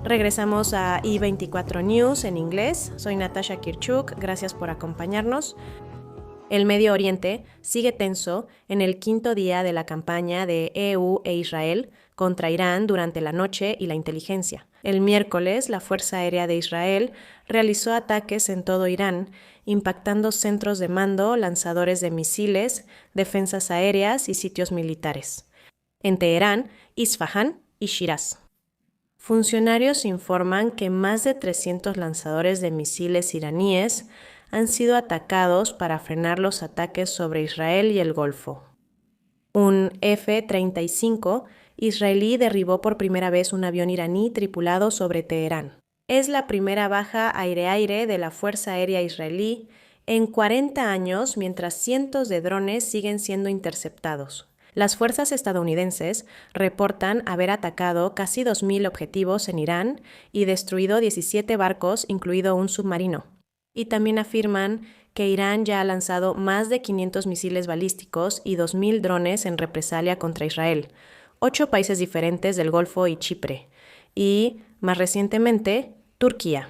Regresamos a I24 News en inglés. Soy Natasha Kirchuk, gracias por acompañarnos. El Medio Oriente sigue tenso en el quinto día de la campaña de EU e Israel contra Irán durante la noche y la inteligencia. El miércoles, la Fuerza Aérea de Israel realizó ataques en todo Irán, impactando centros de mando, lanzadores de misiles, defensas aéreas y sitios militares. En Teherán, Isfahán y Shiraz. Funcionarios informan que más de 300 lanzadores de misiles iraníes han sido atacados para frenar los ataques sobre Israel y el Golfo. Un F-35 israelí derribó por primera vez un avión iraní tripulado sobre Teherán. Es la primera baja aire-aire de la Fuerza Aérea israelí en 40 años, mientras cientos de drones siguen siendo interceptados. Las fuerzas estadounidenses reportan haber atacado casi 2.000 objetivos en Irán y destruido 17 barcos, incluido un submarino. Y también afirman que Irán ya ha lanzado más de 500 misiles balísticos y 2.000 drones en represalia contra Israel, 8 países diferentes del Golfo y Chipre, y, más recientemente, Turquía.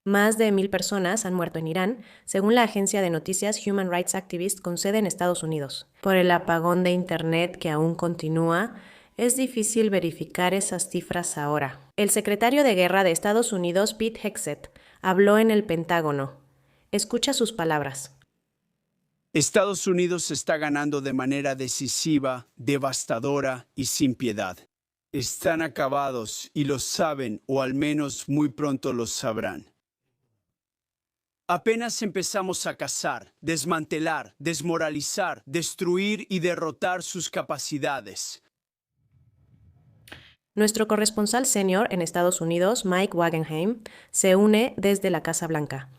Más de 1.000 personas han muerto en Irán, según la agencia de noticias Human Rights Activist con sede en Estados Unidos. Por el apagón de Internet que aún continúa, es difícil verificar esas cifras ahora. El secretario de Guerra de Estados Unidos, Pete Hegseth, habló en el Pentágono. Escucha sus palabras. Estados Unidos está ganando de manera decisiva, devastadora y sin piedad. Están acabados y lo saben, o al menos muy pronto lo sabrán. Apenas empezamos a cazar, desmantelar, desmoralizar, destruir y derrotar sus capacidades. Nuestro corresponsal senior en Estados Unidos, Mike Wagenheim, se une desde la Casa Blanca.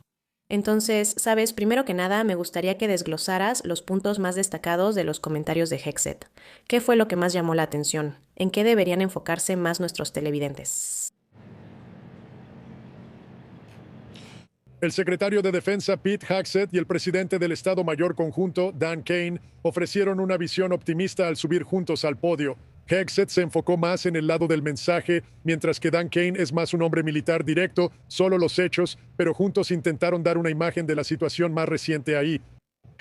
Entonces, sabes, primero que nada, me gustaría que desglosaras los puntos más destacados de los comentarios de Hegseth. ¿Qué fue lo que más llamó la atención? ¿En qué deberían enfocarse más nuestros televidentes? El secretario de Defensa Pete Hegseth y el presidente del Estado Mayor Conjunto, Dan Kane, ofrecieron una visión optimista al subir juntos al podio. Hegseth se enfocó más en el lado del mensaje, mientras que Dan Kane es más un hombre militar directo, solo los hechos, pero juntos intentaron dar una imagen de la situación más reciente ahí.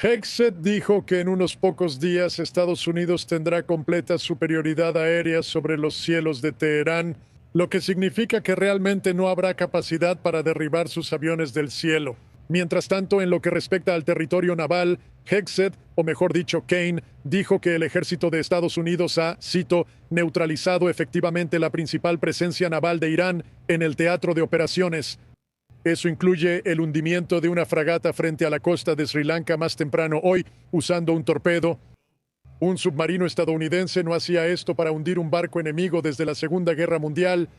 Hegseth dijo que en unos pocos días Estados Unidos tendrá completa superioridad aérea sobre los cielos de Teherán, lo que significa que realmente no habrá capacidad para derribar sus aviones del cielo. Mientras tanto, en lo que respecta al territorio naval, Hegseth, o mejor dicho, Kane, dijo que el ejército de Estados Unidos ha, cito, neutralizado efectivamente la principal presencia naval de Irán en el teatro de operaciones. Eso incluye el hundimiento de una fragata frente a la costa de Sri Lanka más temprano hoy, usando un torpedo. Un submarino estadounidense no hacía esto para hundir un barco enemigo desde la Segunda Guerra Mundial.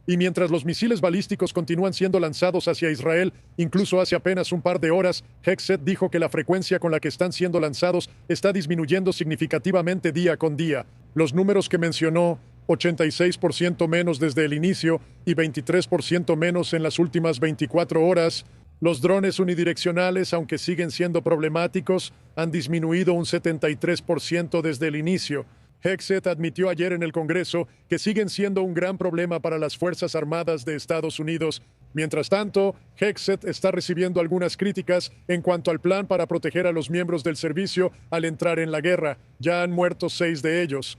Y mientras los misiles balísticos continúan siendo lanzados hacia Israel, incluso hace apenas un par de horas, Hegseth dijo que la frecuencia con la que están siendo lanzados está disminuyendo significativamente día con día. Los números que mencionó, 86% menos desde el inicio y 23% menos en las últimas 24 horas, los drones unidireccionales, aunque siguen siendo problemáticos, han disminuido un 73% desde el inicio. Hegseth admitió ayer en el Congreso que siguen siendo un gran problema para las Fuerzas Armadas de Estados Unidos. Mientras tanto, Hegseth está recibiendo algunas críticas en cuanto al plan para proteger a los miembros del servicio al entrar en la guerra. Ya han muerto 6 de ellos.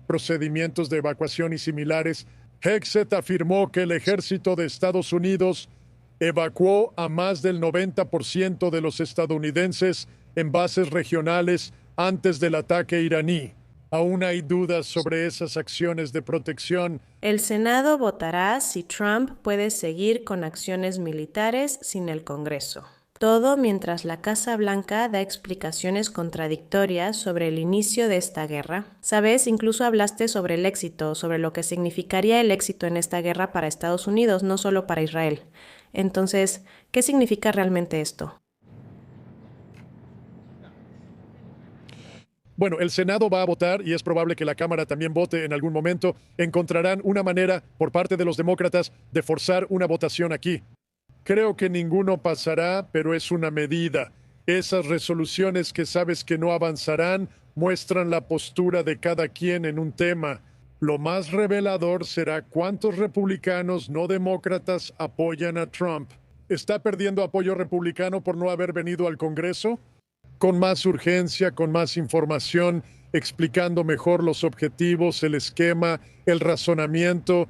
Procedimientos de evacuación y similares. Hegseth afirmó que el ejército de Estados Unidos evacuó a más del 90% de los estadounidenses en bases regionales antes del ataque iraní. Aún hay dudas sobre esas acciones de protección. El Senado votará si Trump puede seguir con acciones militares sin el Congreso. Todo mientras la Casa Blanca da explicaciones contradictorias sobre el inicio de esta guerra. Sabes, incluso hablaste sobre el éxito, sobre lo que significaría el éxito en esta guerra para Estados Unidos, no solo para Israel. Entonces, ¿qué significa realmente esto? Bueno, el Senado va a votar y es probable que la Cámara también vote en algún momento. Encontrarán una manera, por parte de los demócratas, de forzar una votación aquí. Creo que ninguno pasará, pero es una medida. Esas resoluciones que sabes que no avanzarán muestran la postura de cada quien en un tema. Lo más revelador será cuántos republicanos no demócratas apoyan a Trump. ¿Está perdiendo apoyo republicano por no haber venido al Congreso? Con más urgencia, con más información, explicando mejor los objetivos, el esquema, el razonamiento.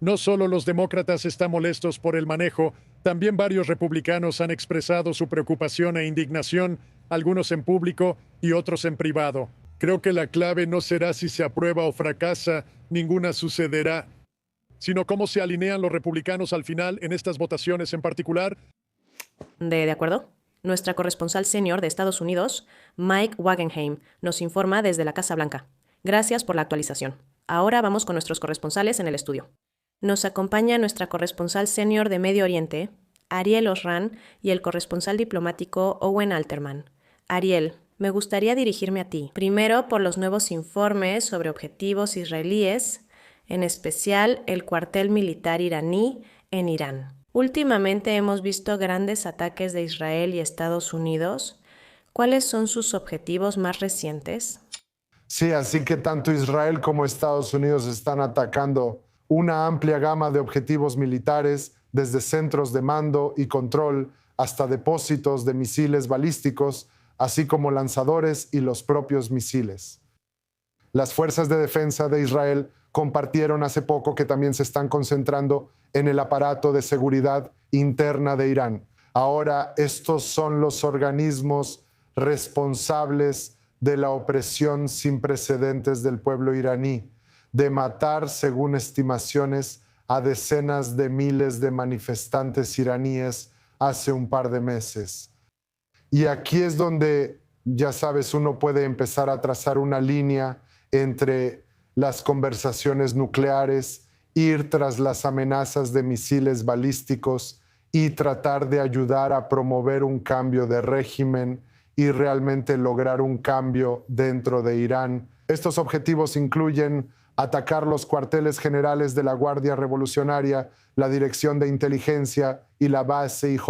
No solo los demócratas están molestos por el manejo, también varios republicanos han expresado su preocupación e indignación, algunos en público y otros en privado. Creo que la clave no será si se aprueba o fracasa, ninguna sucederá, sino cómo se alinean los republicanos al final en estas votaciones en particular. ¿De acuerdo? Nuestra corresponsal senior de Estados Unidos, Mike Wagenheim, nos informa desde la Casa Blanca. Gracias por la actualización. Ahora vamos con nuestros corresponsales en el estudio. Nos acompaña nuestra corresponsal senior de Medio Oriente, Ariel Osran, y el corresponsal diplomático Owen Alterman. Ariel, me gustaría dirigirme a ti. Primero, por los nuevos informes sobre objetivos israelíes, en especial el cuartel militar iraní en Irán. Últimamente hemos visto grandes ataques de Israel y Estados Unidos. ¿Cuáles son sus objetivos más recientes? Sí, así que tanto Israel como Estados Unidos están atacando una amplia gama de objetivos militares, desde centros de mando y control hasta depósitos de misiles balísticos, así como lanzadores y los propios misiles. Las fuerzas de defensa de Israel compartieron hace poco que también se están concentrando en el aparato de seguridad interna de Irán. Ahora, estos son los organismos responsables de la opresión sin precedentes del pueblo iraní, de matar, según estimaciones, a decenas de miles de manifestantes iraníes hace un par de meses. Y aquí es donde, ya sabes, uno puede empezar a trazar una línea entre las conversaciones nucleares, ir tras las amenazas de misiles balísticos y tratar de ayudar a promover un cambio de régimen y realmente lograr un cambio dentro de Irán. Estos objetivos incluyen atacar los cuarteles generales de la Guardia Revolucionaria, la Dirección de Inteligencia y la base IJ.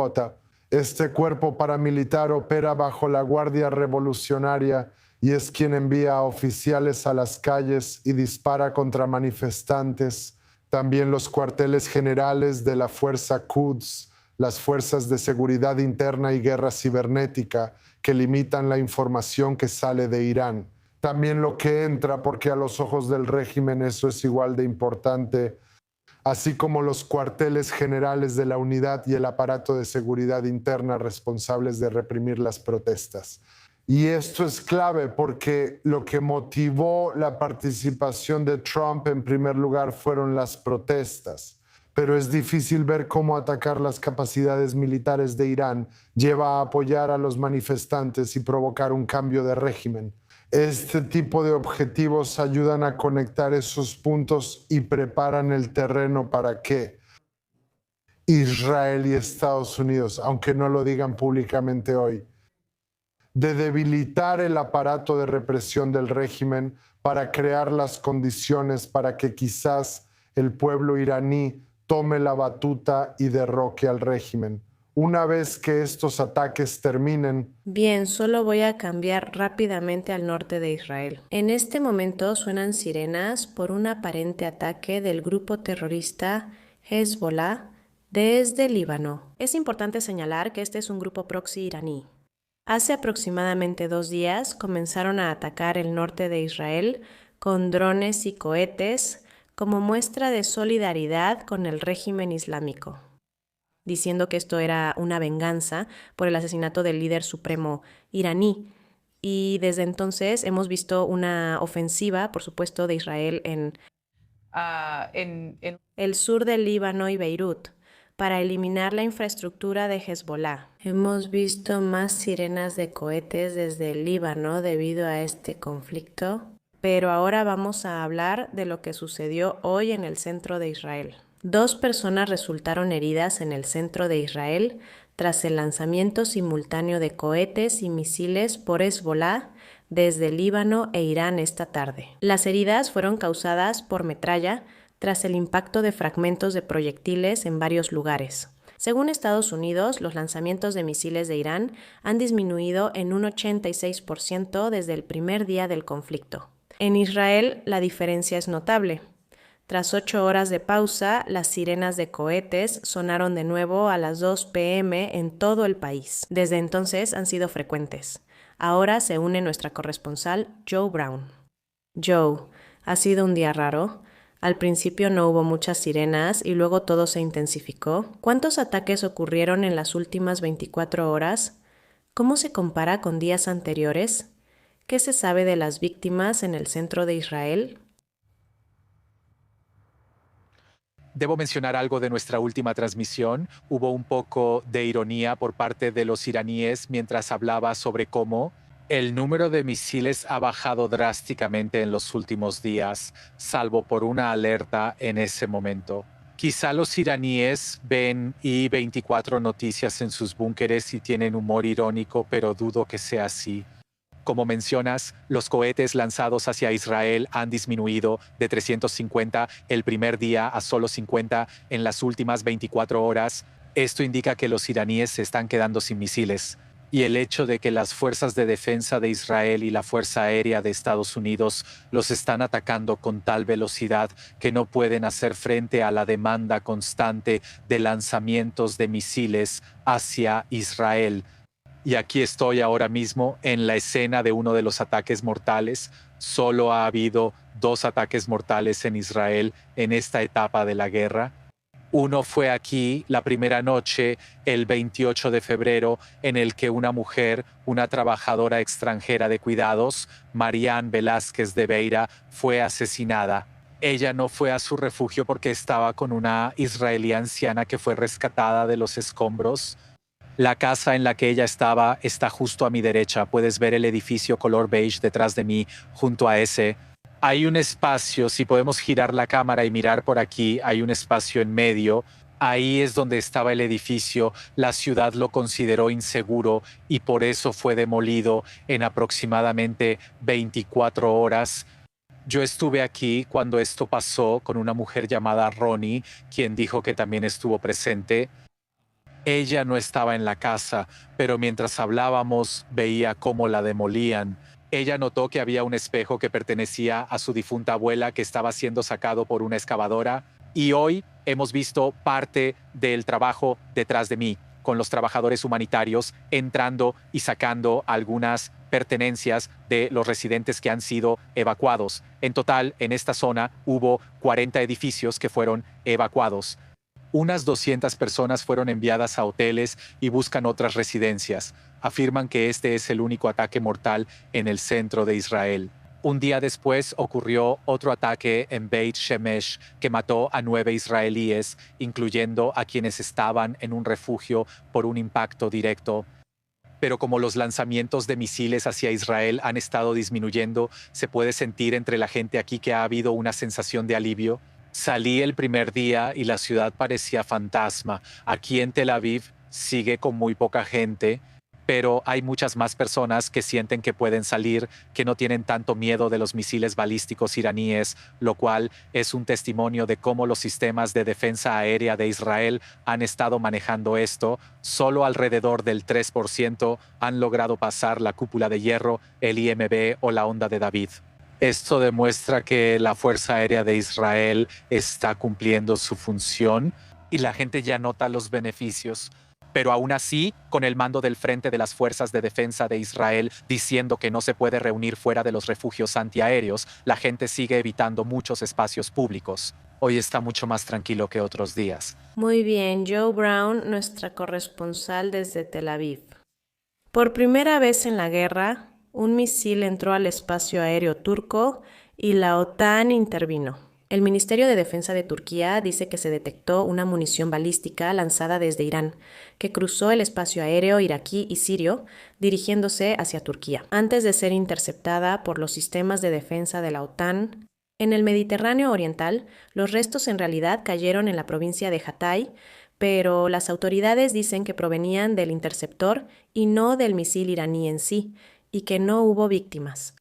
Este cuerpo paramilitar opera bajo la Guardia Revolucionaria y es quien envía a oficiales a las calles y dispara contra manifestantes. También los cuarteles generales de la Fuerza Quds, las Fuerzas de Seguridad Interna y Guerra Cibernética, que limitan la información que sale de Irán. También lo que entra, porque a los ojos del régimen eso es igual de importante, así como los cuarteles generales de la unidad y el aparato de seguridad interna responsables de reprimir las protestas. Y esto es clave porque lo que motivó la participación de Trump en primer lugar fueron las protestas. Pero es difícil ver cómo atacar las capacidades militares de Irán lleva a apoyar a los manifestantes y provocar un cambio de régimen. Este tipo de objetivos ayudan a conectar esos puntos y preparan el terreno para que Israel y Estados Unidos, aunque no lo digan públicamente hoy, de debilitar el aparato de represión del régimen para crear las condiciones para que quizás el pueblo iraní tome la batuta y derroque al régimen. Una vez que estos ataques terminen... Bien, solo voy a cambiar rápidamente al norte de Israel. En este momento suenan sirenas por un aparente ataque del grupo terrorista Hezbollah desde Líbano. Es importante señalar que este es un grupo proxy iraní. Hace aproximadamente 2 días comenzaron a atacar el norte de Israel con drones y cohetes como muestra de solidaridad con el régimen islámico, diciendo que esto era una venganza por el asesinato del líder supremo iraní. Y desde entonces hemos visto una ofensiva, por supuesto, de Israel en el sur del Líbano y Beirut, para eliminar la infraestructura de Hezbollah. Hemos visto más sirenas de cohetes desde el Líbano debido a este conflicto, pero ahora vamos a hablar de lo que sucedió hoy en el centro de Israel. 2 personas resultaron heridas en el centro de Israel tras el lanzamiento simultáneo de cohetes y misiles por Hezbollah desde Líbano e Irán esta tarde. Las heridas fueron causadas por metralla tras el impacto de fragmentos de proyectiles en varios lugares. Según Estados Unidos, los lanzamientos de misiles de Irán han disminuido en un 86% desde el primer día del conflicto. En Israel, la diferencia es notable. Tras 8 horas de pausa, las sirenas de cohetes sonaron de nuevo a las 2 p.m. en todo el país. Desde entonces han sido frecuentes. Ahora se une nuestra corresponsal Joe Brown. Joe, ha sido un día raro. Al principio no hubo muchas sirenas y luego todo se intensificó. ¿Cuántos ataques ocurrieron en las últimas 24 horas? ¿Cómo se compara con días anteriores? ¿Qué se sabe de las víctimas en el centro de Israel? Debo mencionar algo de nuestra última transmisión. Hubo un poco de ironía por parte de los iraníes mientras hablaba sobre cómo el número de misiles ha bajado drásticamente en los últimos días, salvo por una alerta en ese momento. Quizá los iraníes ven I-24 Noticias en sus búnkeres y tienen humor irónico, pero dudo que sea así. Como mencionas, los cohetes lanzados hacia Israel han disminuido de 350 el primer día a solo 50 en las últimas 24 horas. Esto indica que los iraníes se están quedando sin misiles. Y el hecho de que las fuerzas de defensa de Israel y la Fuerza Aérea de Estados Unidos los están atacando con tal velocidad que no pueden hacer frente a la demanda constante de lanzamientos de misiles hacia Israel. Y aquí estoy ahora mismo en la escena de uno de los ataques mortales. Solo ha habido 2 ataques mortales en Israel en esta etapa de la guerra. Uno fue aquí la primera noche, el 28 de febrero, en el que una mujer, una trabajadora extranjera de cuidados, Marianne Velázquez de Beira, fue asesinada. Ella no fue a su refugio porque estaba con una israelí anciana que fue rescatada de los escombros. La casa en la que ella estaba está justo a mi derecha. Puedes ver el edificio color beige detrás de mí, junto a ese. Hay un espacio, si podemos girar la cámara y mirar por aquí, hay un espacio en medio. Ahí es donde estaba el edificio. La ciudad lo consideró inseguro y por eso fue demolido en aproximadamente 24 horas. Yo estuve aquí cuando esto pasó con una mujer llamada Ronnie, quien dijo que también estuvo presente. Ella no estaba en la casa, pero mientras hablábamos veía cómo la demolían. Ella notó que había un espejo que pertenecía a su difunta abuela que estaba siendo sacado por una excavadora y hoy hemos visto parte del trabajo detrás de mí, con los trabajadores humanitarios entrando y sacando algunas pertenencias de los residentes que han sido evacuados. En total, en esta zona hubo 40 edificios que fueron evacuados. Unas 200 personas fueron enviadas a hoteles y buscan otras residencias. Afirman que este es el único ataque mortal en el centro de Israel. Un día después ocurrió otro ataque en Beit Shemesh que mató a 9 israelíes, incluyendo a quienes estaban en un refugio por un impacto directo. Pero como los lanzamientos de misiles hacia Israel han estado disminuyendo, se puede sentir entre la gente aquí que ha habido una sensación de alivio. Salí el primer día y la ciudad parecía fantasma. Aquí en Tel Aviv sigue con muy poca gente, pero hay muchas más personas que sienten que pueden salir, que no tienen tanto miedo de los misiles balísticos iraníes, lo cual es un testimonio de cómo los sistemas de defensa aérea de Israel han estado manejando esto. Solo alrededor del 3% han logrado pasar la cúpula de hierro, el IMB o la onda de David. Esto demuestra que la Fuerza Aérea de Israel está cumpliendo su función y la gente ya nota los beneficios. Pero aún así, con el mando del Frente de las Fuerzas de Defensa de Israel diciendo que no se puede reunir fuera de los refugios antiaéreos, la gente sigue evitando muchos espacios públicos. Hoy está mucho más tranquilo que otros días. Muy bien, Joe Brown, nuestra corresponsal desde Tel Aviv. Por primera vez en la guerra, un misil entró al espacio aéreo turco y la OTAN intervino. El Ministerio de Defensa de Turquía dice que se detectó una munición balística lanzada desde Irán, que cruzó el espacio aéreo iraquí y sirio, dirigiéndose hacia Turquía, antes de ser interceptada por los sistemas de defensa de la OTAN. En el Mediterráneo Oriental, los restos en realidad cayeron en la provincia de Hatay, pero las autoridades dicen que provenían del interceptor y no del misil iraní en sí, y que no hubo víctimas.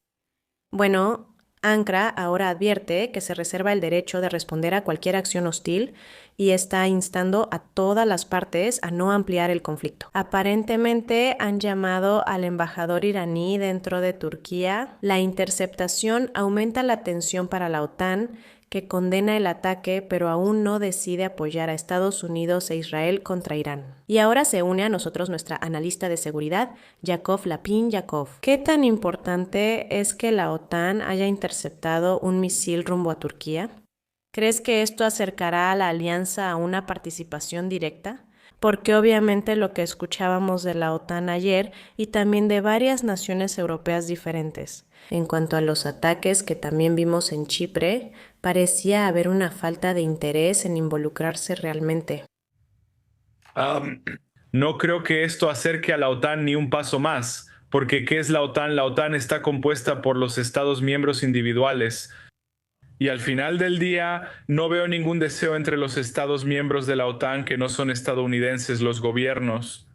Bueno, Ankara ahora advierte que se reserva el derecho de responder a cualquier acción hostil y está instando a todas las partes a no ampliar el conflicto. Aparentemente han llamado al embajador iraní dentro de Turquía. La interceptación aumenta la tensión para la OTAN, que condena el ataque pero aún no decide apoyar a Estados Unidos e Israel contra Irán. Y ahora se une a nosotros nuestra analista de seguridad, Yakov Lapin. Yakov, ¿qué tan importante es que la OTAN haya interceptado un misil rumbo a Turquía? ¿Crees que esto acercará a la alianza a una participación directa? Porque obviamente lo que escuchábamos de la OTAN ayer y también de varias naciones europeas diferentes. En cuanto a los ataques que también vimos en Chipre, parecía haber una falta de interés en involucrarse realmente. No creo que esto acerque a la OTAN ni un paso más, porque ¿qué es la OTAN? La OTAN está compuesta por los Estados miembros individuales. Y al final del día, no veo ningún deseo entre los Estados miembros de la OTAN que no son estadounidenses, los gobiernos.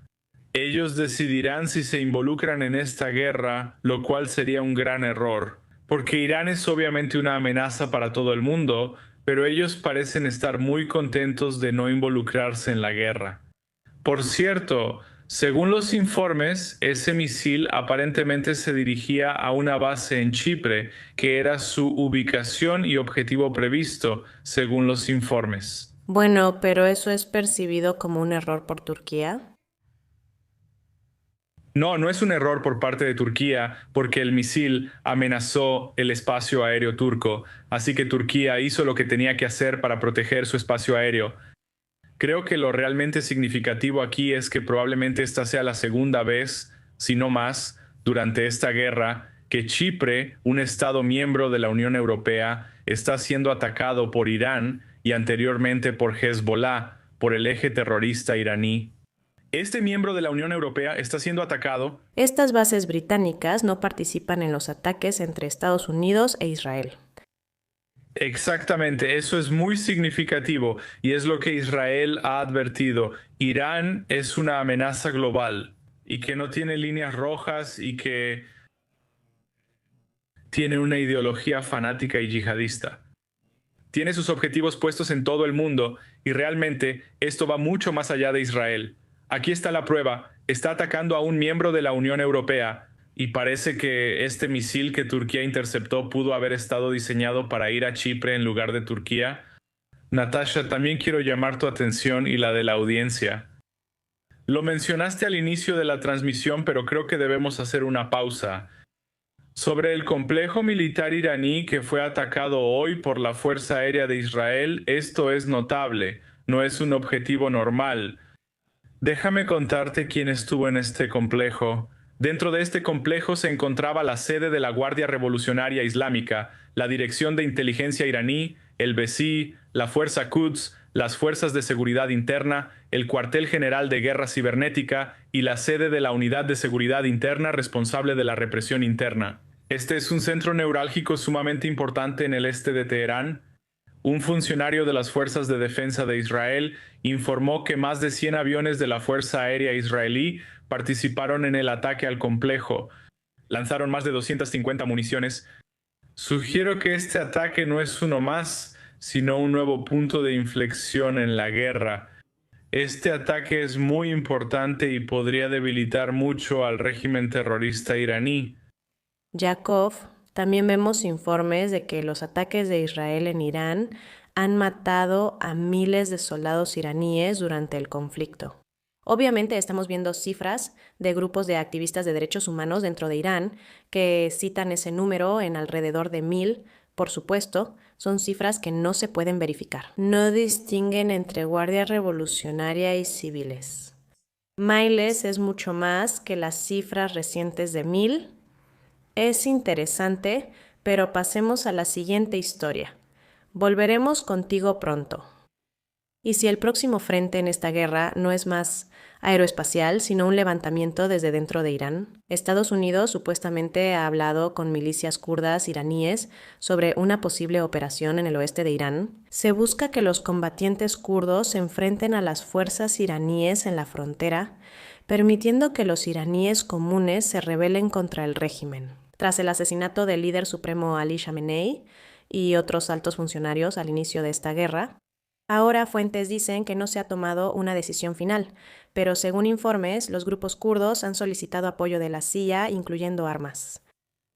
Ellos decidirán si se involucran en esta guerra, lo cual sería un gran error, porque Irán es obviamente una amenaza para todo el mundo, pero ellos parecen estar muy contentos de no involucrarse en la guerra. Por cierto, según los informes, ese misil aparentemente se dirigía a una base en Chipre, que era su ubicación y objetivo previsto, según los informes. Bueno, pero ¿eso es percibido como un error por Turquía? No es un error por parte de Turquía, porque el misil amenazó el espacio aéreo turco, así que Turquía hizo lo que tenía que hacer para proteger su espacio aéreo. Creo que lo realmente significativo aquí es que probablemente esta sea la segunda vez, si no más, durante esta guerra, que Chipre, un Estado miembro de la Unión Europea, está siendo atacado por Irán y anteriormente por Hezbollah, por el eje terrorista iraní. Este miembro de la Unión Europea está siendo atacado. Estas bases británicas no participan en los ataques entre Estados Unidos e Israel. Exactamente, eso es muy significativo y es lo que Israel ha advertido. Irán es una amenaza global y que no tiene líneas rojas y que tiene una ideología fanática y yihadista. Tiene sus objetivos puestos en todo el mundo y realmente esto va mucho más allá de Israel. Aquí está la prueba, está atacando a un miembro de la Unión Europea y parece que este misil que Turquía interceptó pudo haber estado diseñado para ir a Chipre en lugar de Turquía. Natasha, también quiero llamar tu atención y la de la audiencia. Lo mencionaste al inicio de la transmisión, pero creo que debemos hacer una pausa. Sobre el complejo militar iraní que fue atacado hoy por la Fuerza Aérea de Israel, esto es notable, no es un objetivo normal. Déjame contarte quién estuvo en este complejo. Dentro de este complejo se encontraba la sede de la Guardia Revolucionaria Islámica, la Dirección de Inteligencia iraní, el BSI, la Fuerza Quds, las Fuerzas de Seguridad Interna, el Cuartel General de Guerra Cibernética y la sede de la Unidad de Seguridad Interna responsable de la represión interna. Este es un centro neurálgico sumamente importante en el este de Teherán. Un funcionario de las Fuerzas de Defensa de Israel informó que más de 100 aviones de la Fuerza Aérea israelí participaron en el ataque al complejo. Lanzaron más de 250 municiones. Sugiero que este ataque no es uno más, sino un nuevo punto de inflexión en la guerra. Este ataque es muy importante y podría debilitar mucho al régimen terrorista iraní. Yakov, también vemos informes de que los ataques de Israel en Irán han matado a miles de soldados iraníes durante el conflicto. Obviamente estamos viendo cifras de grupos de activistas de derechos humanos dentro de Irán que citan ese número en alrededor de 1000. Por supuesto, son cifras que no se pueden verificar. No distinguen entre guardia revolucionaria y civiles. Miles es mucho más que las cifras recientes de 1000. Es interesante, pero pasemos a la siguiente historia. Volveremos contigo pronto. ¿Y si el próximo frente en esta guerra no es más aeroespacial, sino un levantamiento desde dentro de Irán? Estados Unidos supuestamente ha hablado con milicias kurdas iraníes sobre una posible operación en el oeste de Irán. Se busca que los combatientes kurdos se enfrenten a las fuerzas iraníes en la frontera, permitiendo que los iraníes comunes se rebelen contra el régimen. tras el asesinato del líder supremo Ali Khamenei y otros altos funcionarios al inicio de esta guerra. Ahora fuentes dicen que no se ha tomado una decisión final, pero según informes, los grupos kurdos han solicitado apoyo de la CIA, incluyendo armas.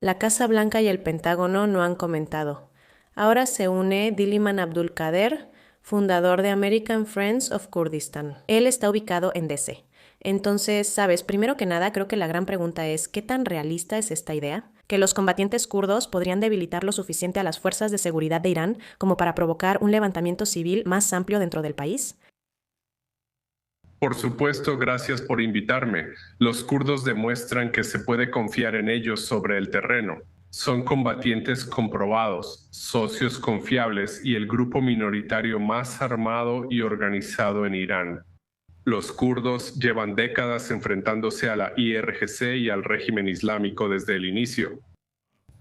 La Casa Blanca y el Pentágono no han comentado. Ahora se une Diliman Abdul Kader, fundador de American Friends of Kurdistan. Él está ubicado en DC. Entonces, sabes, primero que nada, creo que la gran pregunta es, ¿qué tan realista es esta idea? ¿Que los combatientes kurdos podrían debilitar lo suficiente a las fuerzas de seguridad de Irán como para provocar un levantamiento civil más amplio dentro del país? Por supuesto, gracias por invitarme. Los kurdos demuestran que se puede confiar en ellos sobre el terreno. Son combatientes comprobados, socios confiables y el grupo minoritario más armado y organizado en Irán. Los kurdos llevan décadas enfrentándose a la IRGC y al régimen islámico desde el inicio.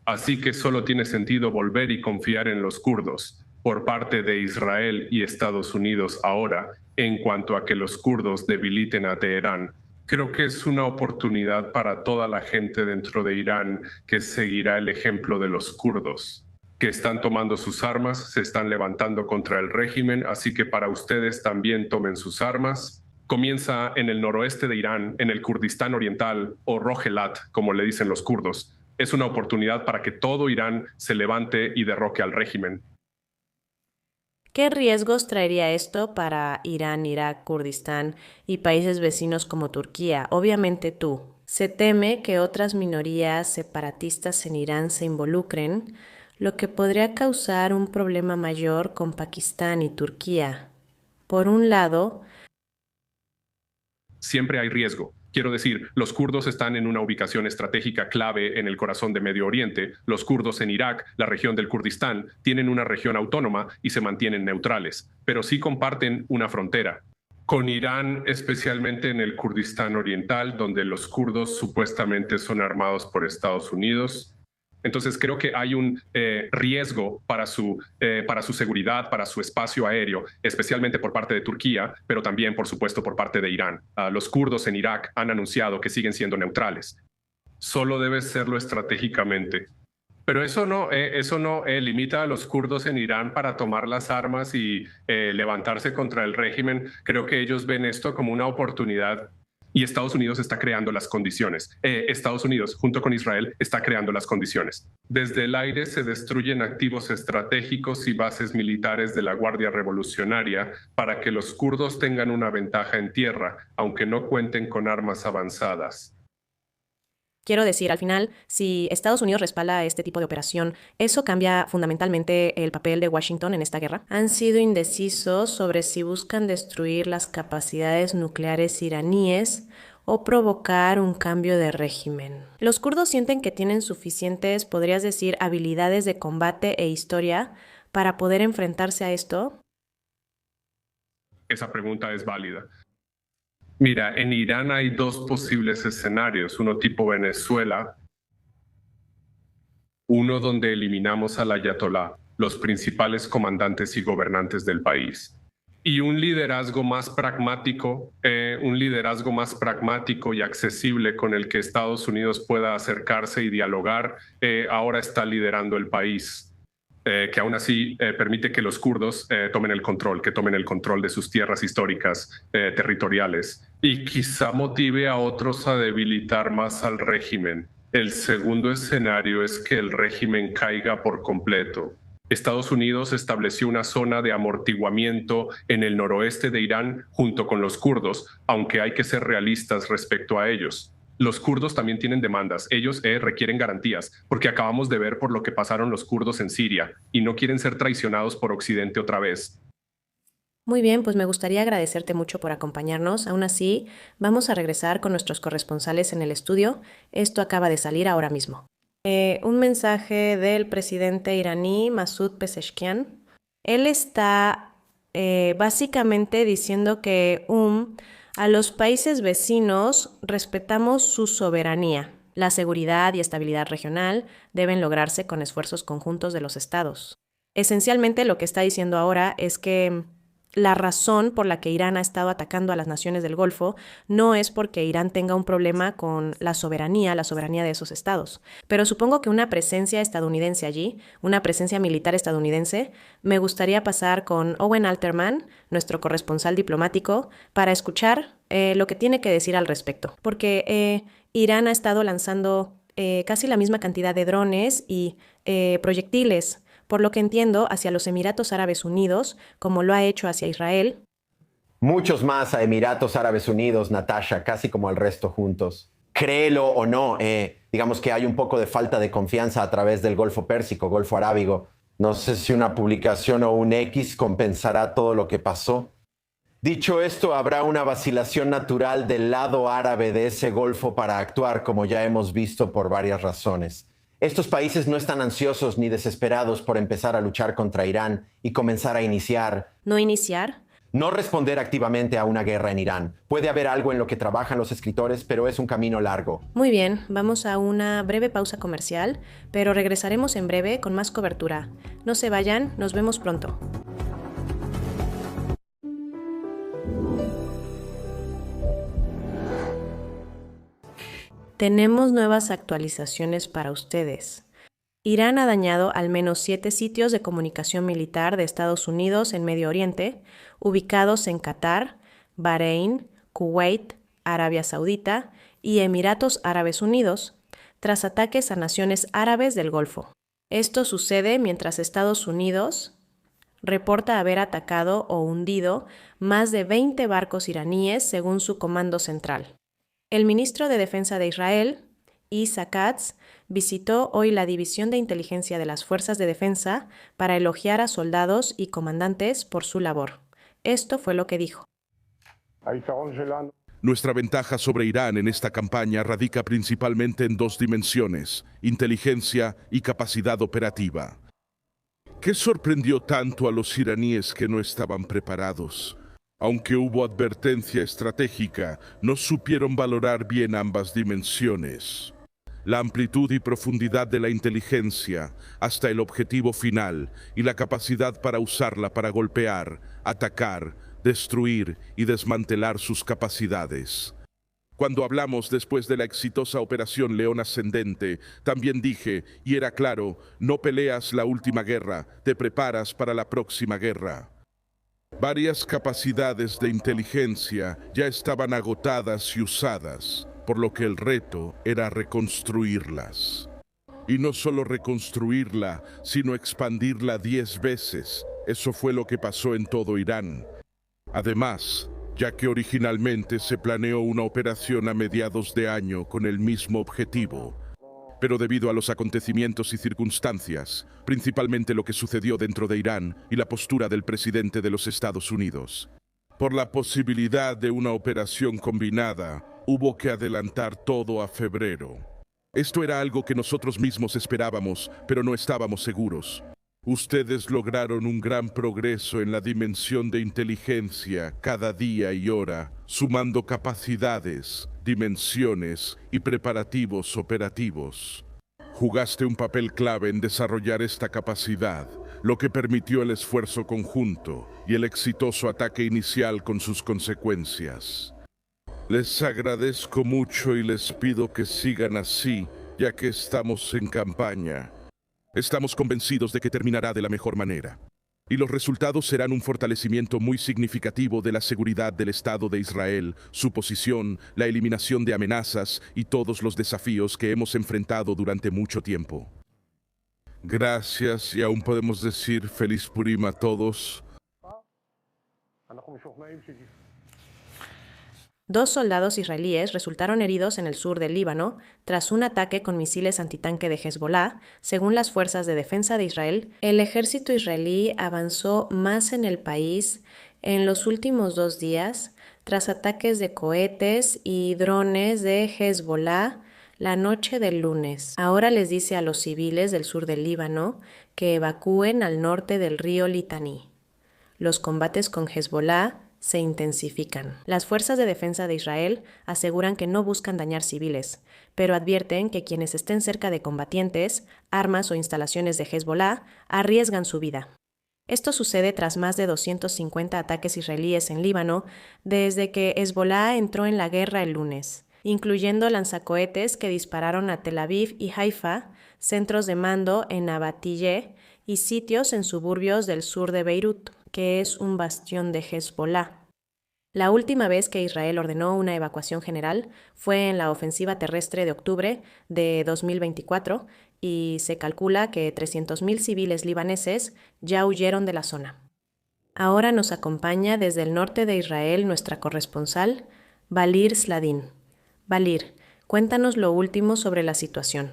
Así que solo tiene sentido volver y confiar en los kurdos, por parte de Israel y Estados Unidos ahora, en cuanto a que los kurdos debiliten a Teherán. Creo que es una oportunidad para toda la gente dentro de Irán que seguirá el ejemplo de los kurdos, que están tomando sus armas, se están levantando contra el régimen, así que para ustedes también tomen sus armas. Comienza en el noroeste de Irán, en el Kurdistán Oriental, o Rojelat, como le dicen los kurdos. Es una oportunidad para que todo Irán se levante y derroque al régimen. ¿Qué riesgos traería esto para Irán, Irak, Kurdistán y países vecinos como Turquía? Obviamente tú. Se teme que otras minorías separatistas en Irán se involucren, lo que podría causar un problema mayor con Pakistán y Turquía. Por un lado, Siempre hay riesgo. Quiero decir, los kurdos están en una ubicación estratégica clave en el corazón de Medio Oriente. Los kurdos en Irak, la región del Kurdistán, tienen una región autónoma y se mantienen neutrales, pero sí comparten una frontera. Con Irán, especialmente en el Kurdistán Oriental, donde los kurdos supuestamente son armados por Estados Unidos. Entonces creo que hay un riesgo para su seguridad, para su espacio aéreo, especialmente por parte de Turquía, pero también, por supuesto, por parte de Irán. Los kurdos en Irak han anunciado que siguen siendo neutrales. Solo debe serlo estratégicamente. Pero eso no limita a los kurdos en Irán para tomar las armas y levantarse contra el régimen. Creo que ellos ven esto como una oportunidad. Y Estados Unidos está creando las condiciones. Estados Unidos, junto con Israel, está creando las condiciones. Desde el aire se destruyen activos estratégicos y bases militares de la Guardia Revolucionaria para que los kurdos tengan una ventaja en tierra, aunque no cuenten con armas avanzadas. quiero decir, al final, si Estados Unidos respalda este tipo de operación, ¿eso cambia fundamentalmente el papel de Washington en esta guerra? Han sido indecisos sobre si buscan destruir las capacidades nucleares iraníes o provocar un cambio de régimen. Los kurdos sienten que tienen suficientes, podrías decir, habilidades de combate e historia para poder enfrentarse a esto. Esa pregunta es válida. Mira, en Irán hay dos posibles escenarios, uno tipo Venezuela, uno donde eliminamos al ayatolá, los principales comandantes y gobernantes del país, y un liderazgo más pragmático y accesible con el que Estados Unidos pueda acercarse y dialogar, ahora está liderando el país. Que aún así permite que los kurdos tomen el control de sus tierras históricas, territoriales, y quizá motive a otros a debilitar más al régimen. El segundo escenario es que el régimen caiga por completo. Estados Unidos estableció una zona de amortiguamiento en el noroeste de Irán junto con los kurdos, aunque hay que ser realistas respecto a ellos. Los kurdos también tienen demandas. Ellos requieren garantías, porque acabamos de ver por lo que pasaron los kurdos en Siria y no quieren ser traicionados por Occidente otra vez. Muy bien, pues me gustaría agradecerte mucho por acompañarnos. Aún así, vamos a regresar con nuestros corresponsales en el estudio. Esto acaba de salir ahora mismo. Un mensaje del presidente iraní Masoud Pezeshkian. Él está básicamente diciendo que a los países vecinos respetamos su soberanía. La seguridad y estabilidad regional deben lograrse con esfuerzos conjuntos de los estados. Esencialmente lo que está diciendo ahora es que la razón por la que Irán ha estado atacando a las naciones del Golfo no es porque Irán tenga un problema con la soberanía de esos estados. Pero supongo que una presencia estadounidense allí, una presencia militar estadounidense, me gustaría pasar con Owen Alterman, nuestro corresponsal diplomático, para escuchar lo que tiene que decir al respecto. Porque Irán ha estado lanzando casi la misma cantidad de drones y proyectiles, por lo que entiendo, hacia los Emiratos Árabes Unidos, como lo ha hecho hacia Israel. Muchos más a Emiratos Árabes Unidos, Natasha, casi como el resto juntos. Créelo o no, digamos que hay un poco de falta de confianza a través del Golfo Pérsico, Golfo Arábigo. No sé si una publicación o un X compensará todo lo que pasó. Dicho esto, habrá una vacilación natural del lado árabe de ese golfo para actuar, como ya hemos visto por varias razones. Estos países no están ansiosos ni desesperados por empezar a luchar contra Irán y comenzar a iniciar. ¿No iniciar? No responder activamente a una guerra en Irán. Puede haber algo en lo que trabajan los escritores, pero es un camino largo. Muy bien, vamos a una breve pausa comercial, pero regresaremos en breve con más cobertura. No se vayan, nos vemos pronto. Tenemos nuevas actualizaciones para ustedes. Irán ha dañado al menos 7 sitios de comunicación militar de Estados Unidos en Medio Oriente, ubicados en Qatar, Bahrein, Kuwait, Arabia Saudita y Emiratos Árabes Unidos, tras ataques a naciones árabes del Golfo. Esto sucede mientras Estados Unidos reporta haber atacado o hundido más de 20 barcos iraníes según su comando central. El ministro de Defensa de Israel, Isaac Katz, visitó hoy la División de Inteligencia de las Fuerzas de Defensa para elogiar a soldados y comandantes por su labor. Esto fue lo que dijo. Nuestra ventaja sobre Irán en esta campaña radica principalmente en 2 dimensiones: inteligencia y capacidad operativa. ¿Qué sorprendió tanto a los iraníes que no estaban preparados? Aunque hubo advertencia estratégica, no supieron valorar bien ambas dimensiones. La amplitud y profundidad de la inteligencia, hasta el objetivo final, y la capacidad para usarla para golpear, atacar, destruir y desmantelar sus capacidades. Cuando hablamos después de la exitosa Operación León Ascendente, también dije, y era claro, no peleas la última guerra, te preparas para la próxima guerra. Varias capacidades de inteligencia ya estaban agotadas y usadas, por lo que el reto era reconstruirlas. Y no solo reconstruirla, sino expandirla 10 veces. Eso fue lo que pasó en todo Irán. Además, ya que originalmente se planeó una operación a mediados de año con el mismo objetivo, pero debido a los acontecimientos y circunstancias, principalmente lo que sucedió dentro de Irán y la postura del presidente de los Estados Unidos, por la posibilidad de una operación combinada, hubo que adelantar todo a febrero. Esto era algo que nosotros mismos esperábamos, pero no estábamos seguros. Ustedes lograron un gran progreso en la dimensión de inteligencia cada día y hora, sumando capacidades, dimensiones y preparativos operativos. Jugaste un papel clave en desarrollar esta capacidad, lo que permitió el esfuerzo conjunto y el exitoso ataque inicial con sus consecuencias. Les agradezco mucho y les pido que sigan así, ya que estamos en campaña. Estamos convencidos de que terminará de la mejor manera. Y los resultados serán un fortalecimiento muy significativo de la seguridad del Estado de Israel, su posición, la eliminación de amenazas y todos los desafíos que hemos enfrentado durante mucho tiempo. Gracias, y aún podemos decir feliz Purim a todos. 2 soldados israelíes resultaron heridos en el sur del Líbano tras un ataque con misiles antitanque de Hezbollah, según las fuerzas de defensa de Israel. El ejército israelí avanzó más en el país en los últimos 2 días tras ataques de cohetes y drones de Hezbollah la noche del lunes. Ahora les dice a los civiles del sur del Líbano que evacúen al norte del río Litani. Los combates con Hezbollah se intensifican. Las fuerzas de defensa de Israel aseguran que no buscan dañar civiles, pero advierten que quienes estén cerca de combatientes, armas o instalaciones de Hezbollah arriesgan su vida. Esto sucede tras más de 250 ataques israelíes en Líbano desde que Hezbolá entró en la guerra el lunes, incluyendo lanzacohetes que dispararon a Tel Aviv y Haifa, centros de mando en Nabatiyeh y sitios en suburbios del sur de Beirut, que es un bastión de Hezbolá. La última vez que Israel ordenó una evacuación general fue en la ofensiva terrestre de octubre de 2024 y se calcula que 300.000 civiles libaneses ya huyeron de la zona. Ahora nos acompaña desde el norte de Israel nuestra corresponsal, Valir Sladin. Valir, cuéntanos lo último sobre la situación.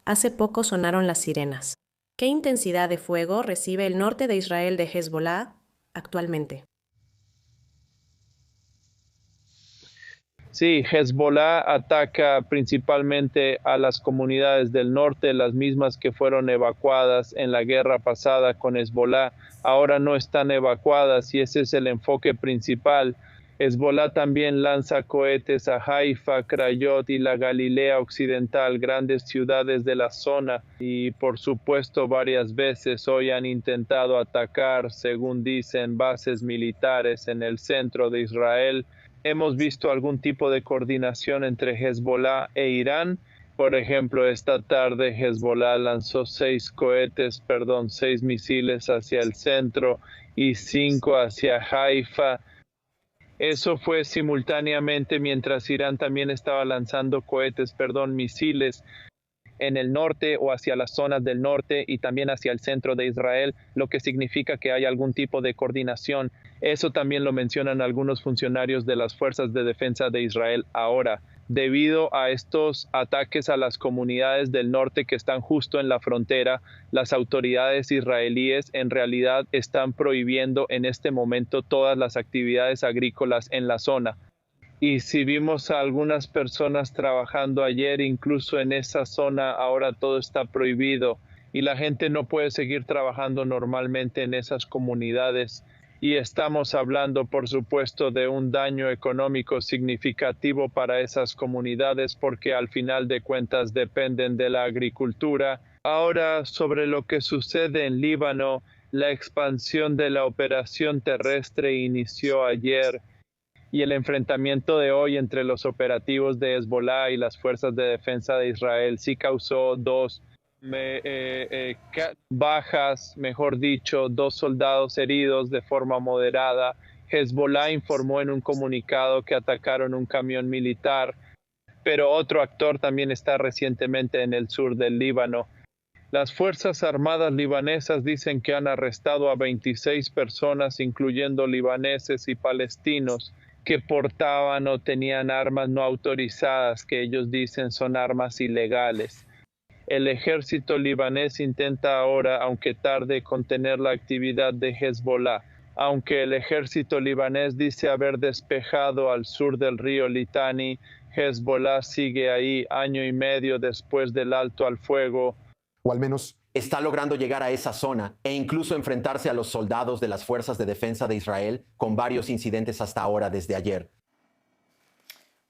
Hace poco sonaron las sirenas. ¿Qué intensidad de fuego recibe el norte de Israel de Hezbolá actualmente? Sí, Hezbolá ataca principalmente a las comunidades del norte, las mismas que fueron evacuadas en la guerra pasada con Hezbolá. Ahora no están evacuadas y ese es el enfoque principal. Hezbolá también lanza cohetes a Haifa, Krayot y la Galilea Occidental, grandes ciudades de la zona, y por supuesto varias veces hoy han intentado atacar, según dicen, bases militares en el centro de Israel. Hemos visto algún tipo de coordinación entre Hezbolá e Irán. Por ejemplo, esta tarde Hezbolá lanzó 6 misiles hacia el centro y 5 hacia Haifa. Eso fue simultáneamente mientras Irán también estaba lanzando misiles en el norte o hacia las zonas del norte y también hacia el centro de Israel, lo que significa que hay algún tipo de coordinación. Eso también lo mencionan algunos funcionarios de las Fuerzas de Defensa de Israel ahora. Debido a estos ataques a las comunidades del norte que están justo en la frontera, las autoridades israelíes en realidad están prohibiendo en este momento todas las actividades agrícolas en la zona. Y si vimos a algunas personas trabajando ayer, incluso en esa zona, ahora todo está prohibido y la gente no puede seguir trabajando normalmente en esas comunidades. Y estamos hablando, por supuesto, de un daño económico significativo para esas comunidades porque al final de cuentas dependen de la agricultura. Ahora, sobre lo que sucede en Líbano, la expansión de la operación terrestre inició ayer. Y el enfrentamiento de hoy entre los operativos de Hezbolá y las fuerzas de defensa de Israel sí causó 2 bajas, mejor dicho, 2 soldados heridos de forma moderada. Hezbolá informó en un comunicado que atacaron un camión militar, pero otro actor también está recientemente en el sur del Líbano. Las Fuerzas Armadas libanesas dicen que han arrestado a 26 personas, incluyendo libaneses y palestinos, que portaban o tenían armas no autorizadas, que ellos dicen son armas ilegales. El ejército libanés intenta ahora, aunque tarde, contener la actividad de Hezbolá, aunque el ejército libanés dice haber despejado al sur del río Litani. Hezbolá sigue ahí año y medio después del alto al fuego. O al menos está logrando llegar a esa zona e incluso enfrentarse a los soldados de las Fuerzas de Defensa de Israel con varios incidentes hasta ahora desde ayer.